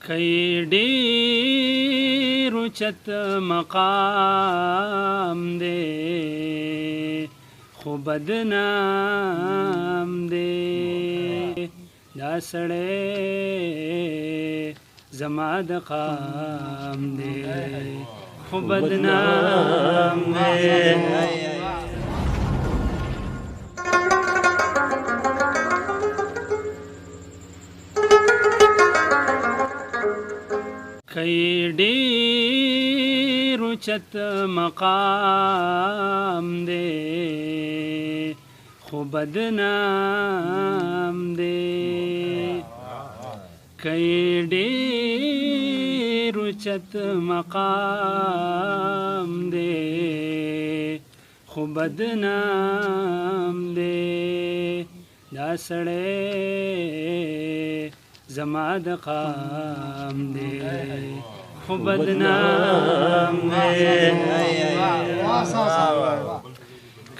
کای ډېر اوچت مقام دی خو بدنام دی دا سړی زما د قام دی خو بدنام دی کای ډېر اوچت مقام دی خو بدنام دی کای ډېر اوچت مقام دی خو بدنام دی دا سړی زما د قام دی خو بدنام دی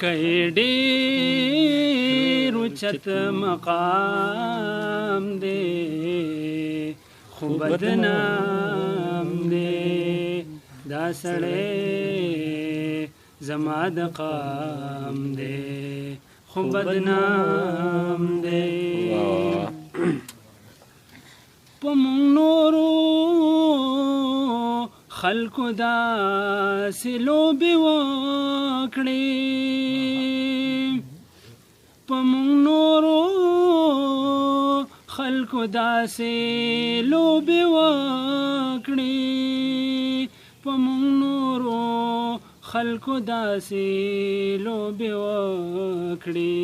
کای ډېر اوچت مقام دی خو بدنام دی دا سړی زما د قام دی خو بدنام دی په مونږ نورو خلکو داسې لوبې وکړې په مونږ نورو خلکو داسې لوبې وکړې په مونږ نورو خلکو داسې لوبې وکړې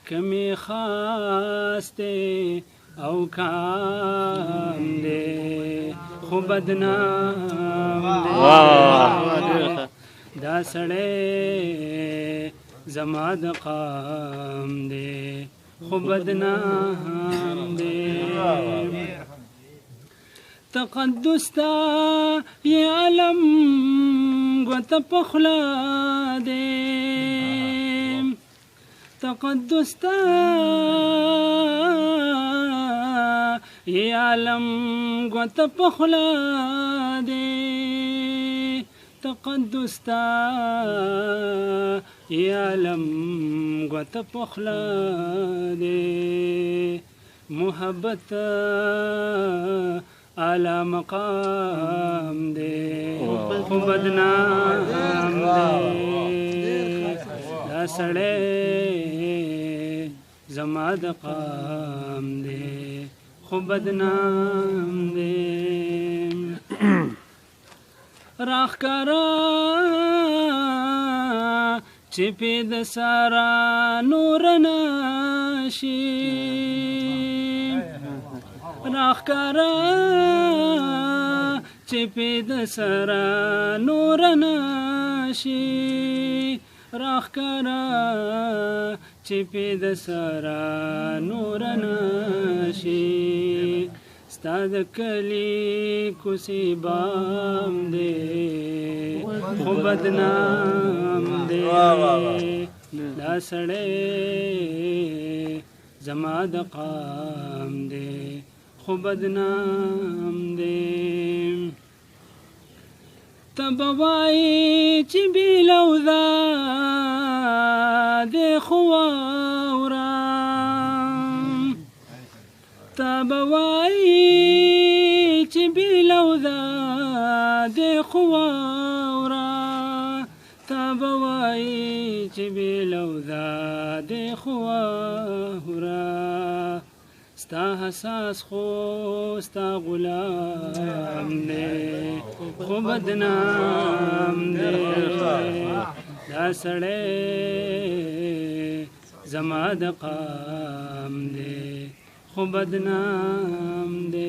کمې خاص دی او کام دی خو بدنام دی دا سړی زما د قام دی خو بدنام دی تقدس تا یہ علم گوته په خوله دی تقدس تا یہ عالم گوته په خوله دی تقدس تا یہ عالم گوته په خوله دی محبت اعلی مقام دی خو بدنام دی دا سړی زما د قام دی خو بدنام دی راښکاره چې پې د سارا نور نه شي راښکاره چې پې د سارا نور نه شي راښکاره چې پې د سارا نور نه شي ستا د کلي کوڅې بام دی خو بدنام دی دا سړی زما د قام دی خو بدنام دی ته به وایې چې بې لوذا دی خو واوره ته به وایې چې بې لوذا دی خو واوره ته به وایې چې بې لوذا دی خو واوره ستا حساس خو ستا غلام دی خو بدنام دی دا سړی زما د قام دی خو بدنام دی